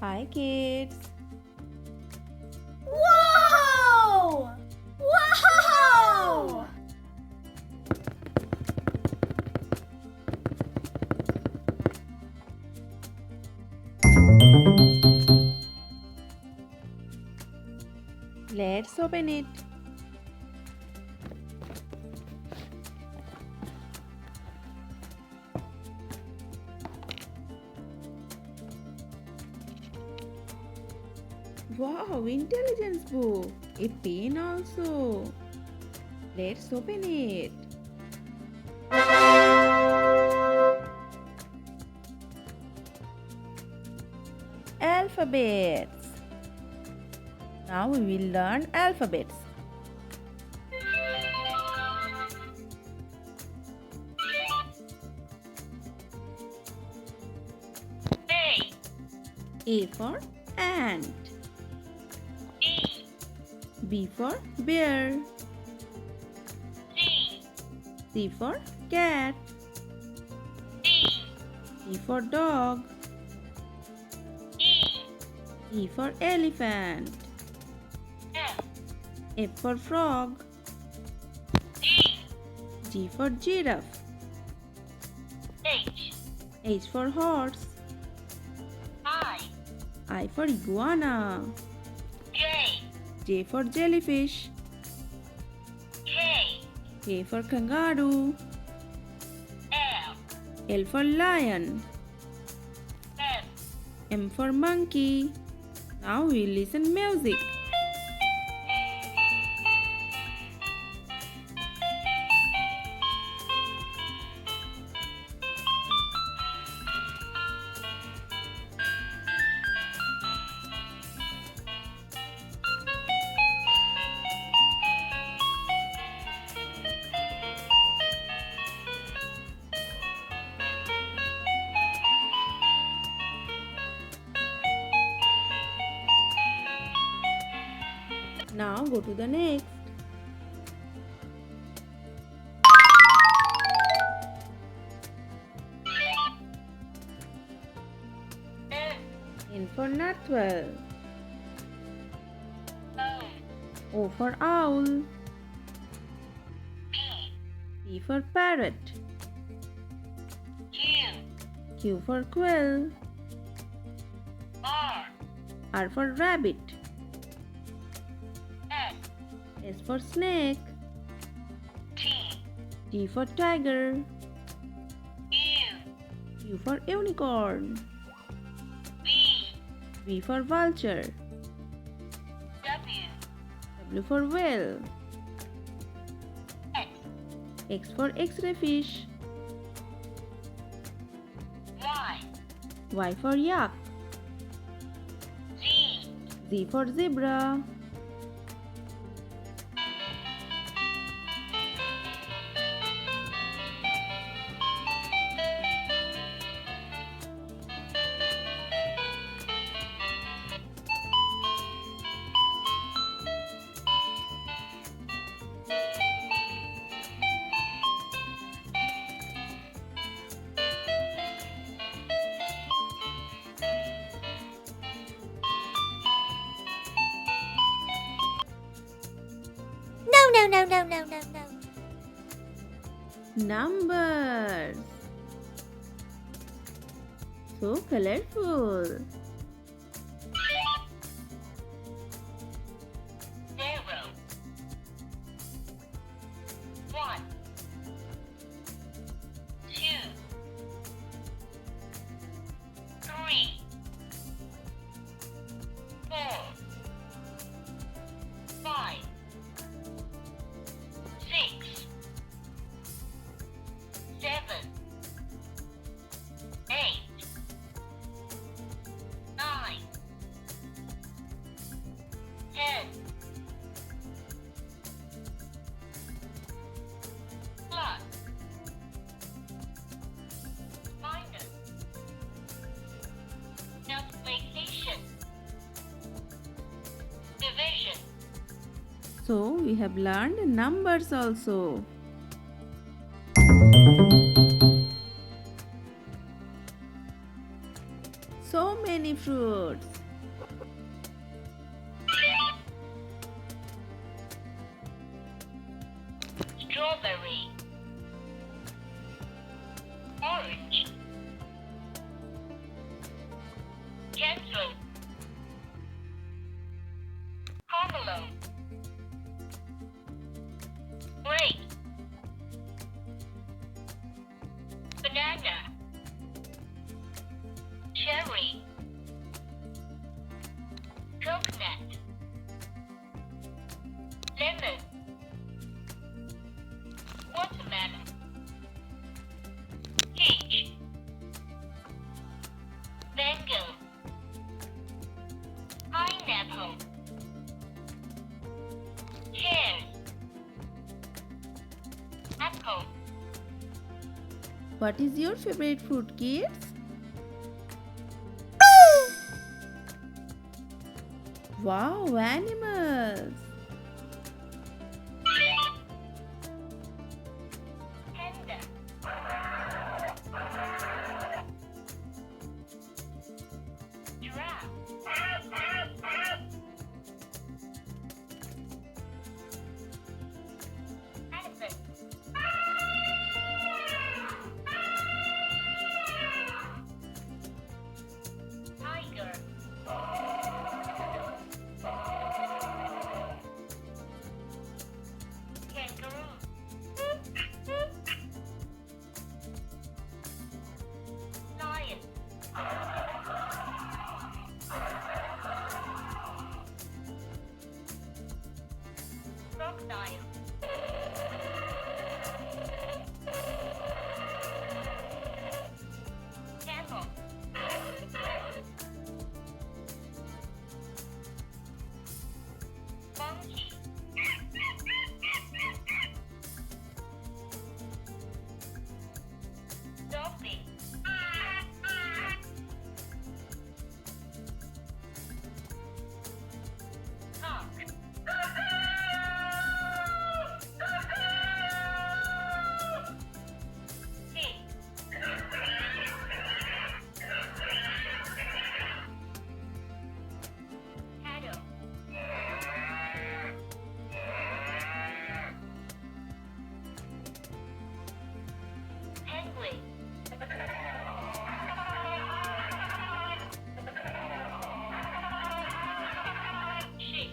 Hi kids! Whoa! Wow! Let's open it. Wow, intelligence book. A pen also. Let's open it. Alphabets. Now we will learn alphabets. A for ant. B for bear. C for cat. D for dog. E for elephant. F for frog. G for giraffe. H for horse. I for iguana. J for jellyfish. K for kangaroo. L for lion. M for monkey. Now we listen music. Now go to the next. N for narwhal. O for owl. P for parrot. Q for quail. R for rabbit. S for snake. T for tiger. U for unicorn. V for vulture. W for whale. X for X-ray fish. Y for yak. Z for zebra. No. Numbers. So colorful. 0, 1, 2, 3, 4, 5, 6, 7, 8, 9, 10. Plus, minus, multiplication, division. So we have learned numbers also. So many fruits. Strawberry. Orange. Gentle. Pomelo. Grape. Banana. Cherry. Coconut. Lemon. Watermelon. Peach. Mango. Pineapple. Pear. Apple. What is your favorite fruit, kids? Wow, animals! Panda. Giraffe. Elephant. Tiger. Kangaroo. Lion. Crocodile. Camel. Monkey. Dolphin. Hawk. Pig. Cattle. Penguin. Sheep.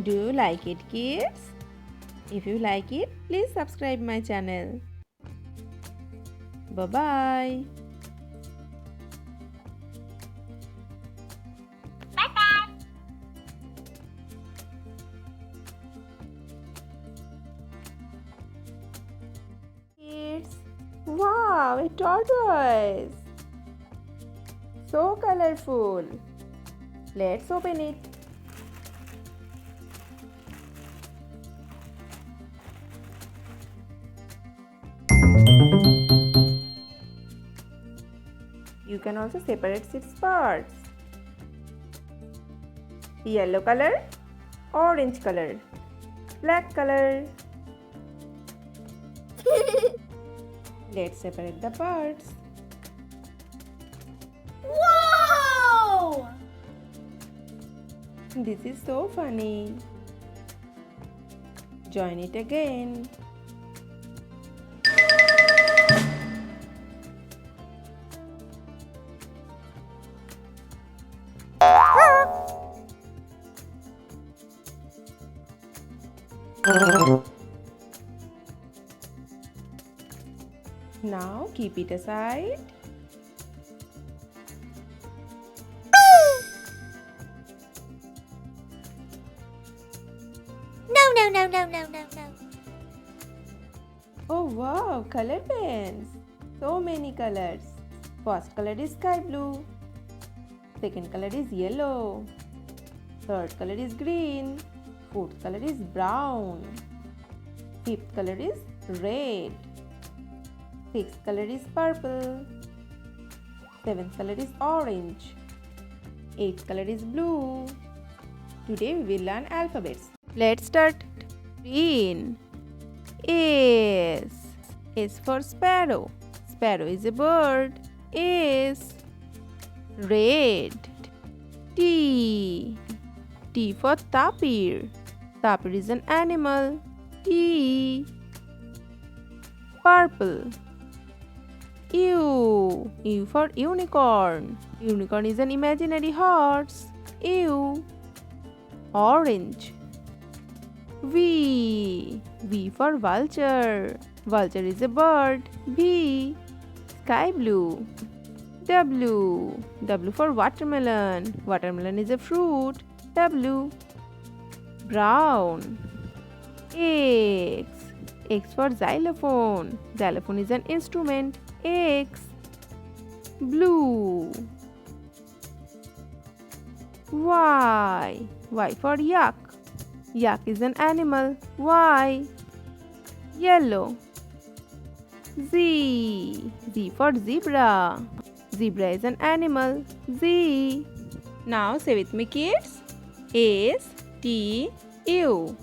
Do you like it, kids? If you like it, please subscribe my channel. Bye-bye. Bye-bye. Kids, wow, a tortoise! So colorful. Let's open it. You can also separate its parts. Yellow color, orange color, black color. Let's separate the parts. Whoa! This is so funny. Join it again. Now keep it aside. No. Oh wow, color pens. So many colors. First color is sky blue. Second color is yellow. Third color is green. Fourth color is brown. Fifth color is red. Sixth color is purple. Seventh color is orange. Eighth color is blue. Today we will learn alphabets. Let's start. Green. S. S for sparrow. Sparrow is a bird. S. Red. T. T for tapir. Tapir is an animal. T. Purple. U. U for unicorn. Unicorn is an imaginary horse. U. Orange. V. V for vulture. Vulture is a bird. V. Sky blue. W. W for watermelon. Watermelon is a fruit. W. Brown. X. X for xylophone. Xylophone is an instrument. X. Blue. Y. Y for yak. Yak is an animal. Y. Yellow. Z. Z for zebra. Zebra is an animal. Z. Now say with me, kids. S T U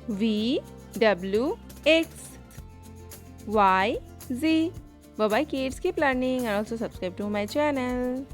V W X Y Z. Bye bye, kids. Keep learning and also subscribe to my channel.